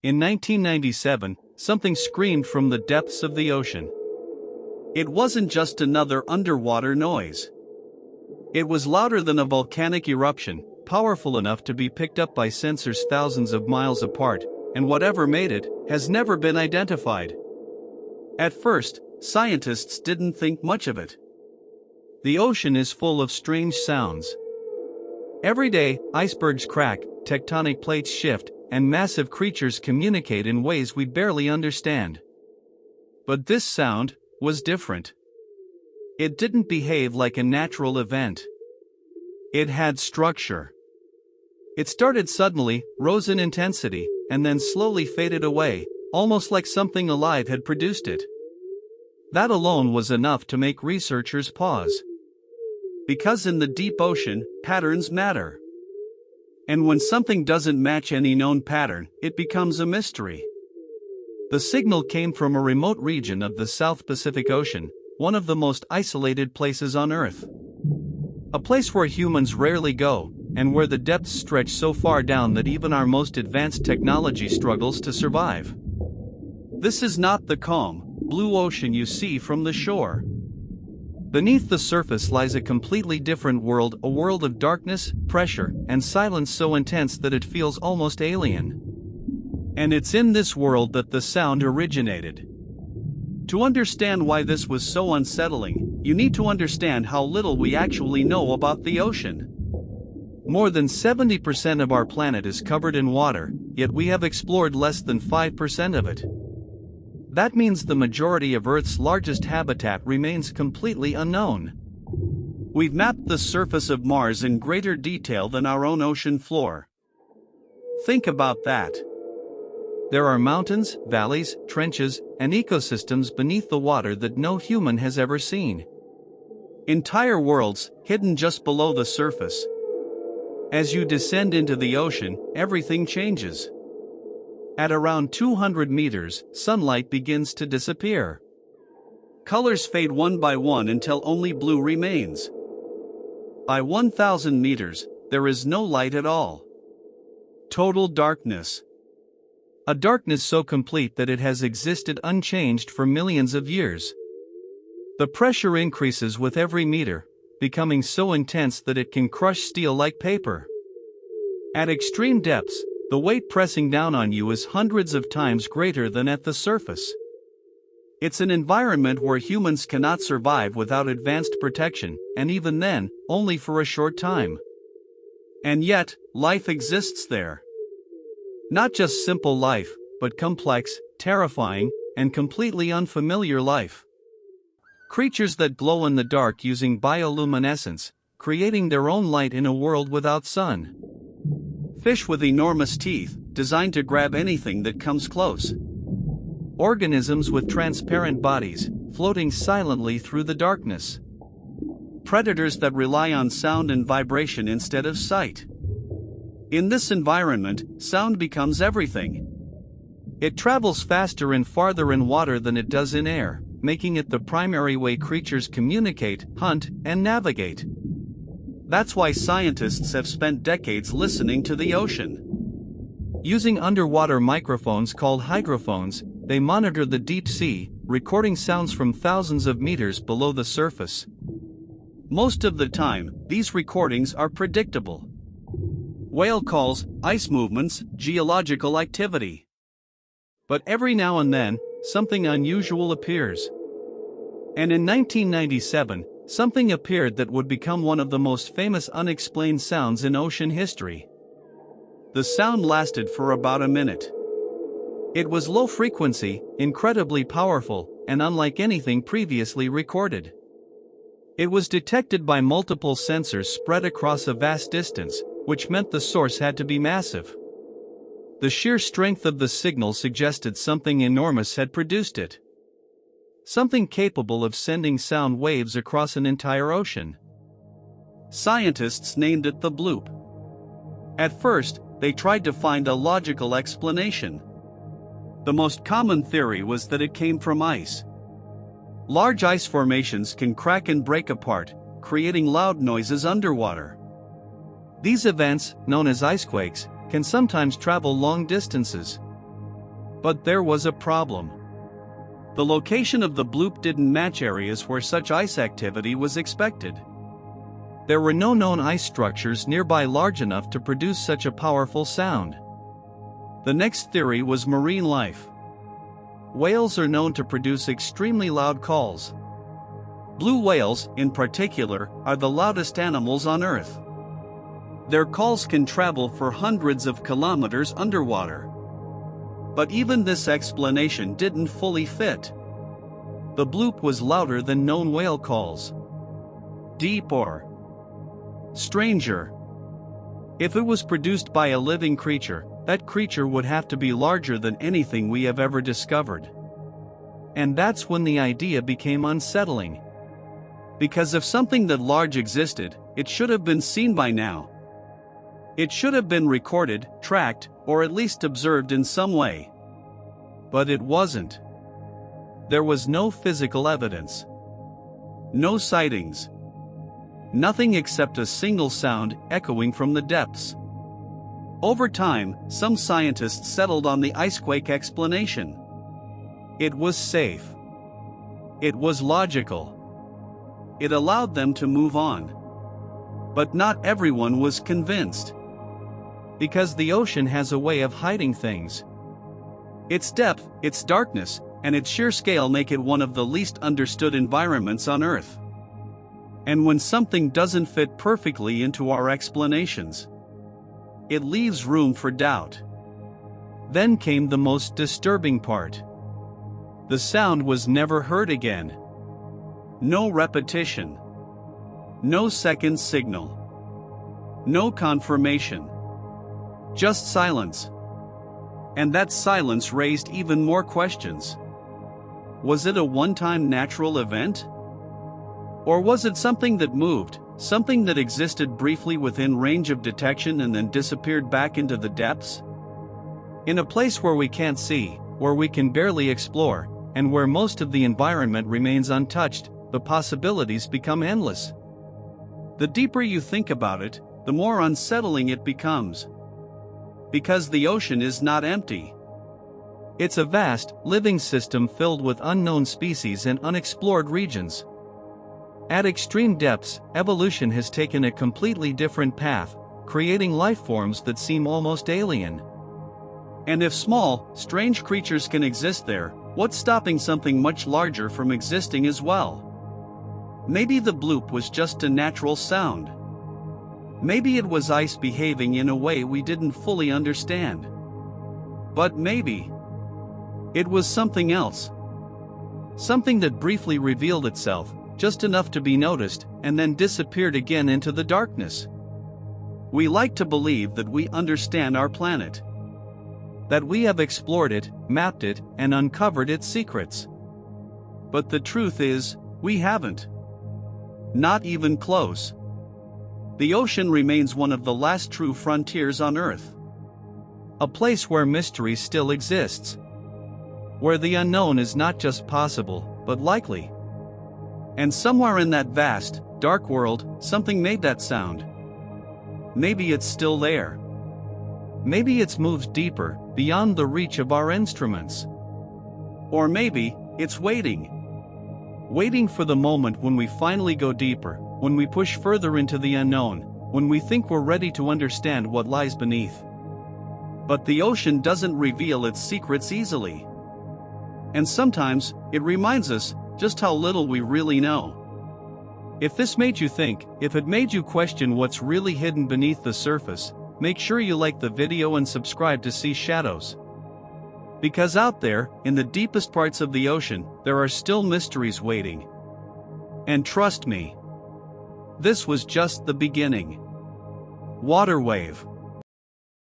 In 1997, something screamed from the depths of the ocean. It wasn't just another underwater noise. It was louder than a volcanic eruption, powerful enough to be picked up by sensors thousands of miles apart, and whatever made it has never been identified. At first, scientists didn't think much of it. The ocean is full of strange sounds. Every day, icebergs crack, tectonic plates shift, and massive creatures communicate in ways we barely understand. But this sound was different. It didn't behave like a natural event. It had structure. It started suddenly, rose in intensity, and then slowly faded away, almost like something alive had produced it. That alone was enough to make researchers pause. Because in the deep ocean, patterns matter. And when something doesn't match any known pattern, it becomes a mystery. The signal came from a remote region of the South Pacific Ocean, one of the most isolated places on Earth. A place where humans rarely go, and where the depths stretch so far down that even our most advanced technology struggles to survive. This is not the calm, blue ocean you see from the shore. Beneath the surface lies a completely different world, a world of darkness, pressure, and silence so intense that it feels almost alien. And it's in this world that the sound originated. To understand why this was so unsettling, you need to understand how little we actually know about the ocean. More than 70% of our planet is covered in water, yet we have explored less than 5% of it. That means the majority of Earth's largest habitat remains completely unknown. We've mapped the surface of Mars in greater detail than our own ocean floor. Think about that. There are mountains, valleys, trenches, and ecosystems beneath the water that no human has ever seen. Entire worlds, hidden just below the surface. As you descend into the ocean, everything changes. At around 200 meters, sunlight begins to disappear. Colors fade one by one until only blue remains. By 1,000 meters, there is no light at all. Total darkness. A darkness so complete that it has existed unchanged for millions of years. The pressure increases with every meter, becoming so intense that it can crush steel like paper. At extreme depths, the weight pressing down on you is hundreds of times greater than at the surface. It's an environment where humans cannot survive without advanced protection, and even then, only for a short time. And yet, life exists there. Not just simple life, but complex, terrifying, and completely unfamiliar life. Creatures that glow in the dark using bioluminescence, creating their own light in a world without sun. Fish with enormous teeth, designed to grab anything that comes close. Organisms with transparent bodies, floating silently through the darkness. Predators that rely on sound and vibration instead of sight. In this environment, sound becomes everything. It travels faster and farther in water than it does in air, making it the primary way creatures communicate, hunt, and navigate. That's why scientists have spent decades listening to the ocean. Using underwater microphones called hydrophones, they monitor the deep sea, recording sounds from thousands of meters below the surface. Most of the time, these recordings are predictable. Whale calls, ice movements, geological activity. But every now and then, something unusual appears. And in 1997, something appeared that would become one of the most famous unexplained sounds in ocean history. The sound lasted for about a minute. It was low frequency, incredibly powerful, and unlike anything previously recorded. It was detected by multiple sensors spread across a vast distance, which meant the source had to be massive. The sheer strength of the signal suggested something enormous had produced it. Something capable of sending sound waves across an entire ocean. Scientists named it the Bloop. At first, they tried to find a logical explanation. The most common theory was that it came from ice. Large ice formations can crack and break apart, creating loud noises underwater. These events, known as icequakes, can sometimes travel long distances. But there was a problem. The location of the bloop didn't match areas where such ice activity was expected. There were no known ice structures nearby large enough to produce such a powerful sound. The next theory was marine life. Whales are known to produce extremely loud calls. Blue whales, in particular, are the loudest animals on Earth. Their calls can travel for hundreds of kilometers underwater. But even this explanation didn't fully fit. The bloop was louder than known whale calls. Deep or stranger. If it was produced by a living creature, that creature would have to be larger than anything we have ever discovered. And that's when the idea became unsettling. Because if something that large existed, it should have been seen by now. It should have been recorded, tracked, or at least observed in some way. But it wasn't. There was no physical evidence. No sightings. Nothing except a single sound echoing from the depths. Over time, some scientists settled on the icequake explanation. It was safe. It was logical. It allowed them to move on. But not everyone was convinced. Because the ocean has a way of hiding things. Its depth, its darkness, and its sheer scale make it one of the least understood environments on Earth. And when something doesn't fit perfectly into our explanations, it leaves room for doubt. Then came the most disturbing part. The sound was never heard again. No repetition. No second signal. No confirmation. Just silence. And that silence raised even more questions. Was it a one-time natural event? Or was it something that moved, something that existed briefly within range of detection and then disappeared back into the depths? In a place where we can't see, where we can barely explore, and where most of the environment remains untouched, the possibilities become endless. The deeper you think about it, the more unsettling it becomes. Because the ocean is not empty. It's a vast, living system filled with unknown species and unexplored regions. At extreme depths, evolution has taken a completely different path, creating life forms that seem almost alien. And if small, strange creatures can exist there, what's stopping something much larger from existing as well? Maybe the bloop was just a natural sound. Maybe it was ice behaving in a way we didn't fully understand. But maybe it was something else. Something that briefly revealed itself, just enough to be noticed, and then disappeared again into the darkness. We like to believe that we understand our planet. That we have explored it, mapped it, and uncovered its secrets. But the truth is, we haven't. Not even close. The ocean remains one of the last true frontiers on Earth. A place where mystery still exists. Where the unknown is not just possible, but likely. And somewhere in that vast, dark world, something made that sound. Maybe it's still there. Maybe it's moved deeper, beyond the reach of our instruments. Or maybe it's waiting. Waiting for the moment when we finally go deeper, when we push further into the unknown, when we think we're ready to understand what lies beneath. But the ocean doesn't reveal its secrets easily. And sometimes, it reminds us just how little we really know. If this made you think, if it made you question what's really hidden beneath the surface, make sure you like the video and subscribe to see shadows. Because out there, in the deepest parts of the ocean, there are still mysteries waiting. And trust me, this was just the beginning. Water wave.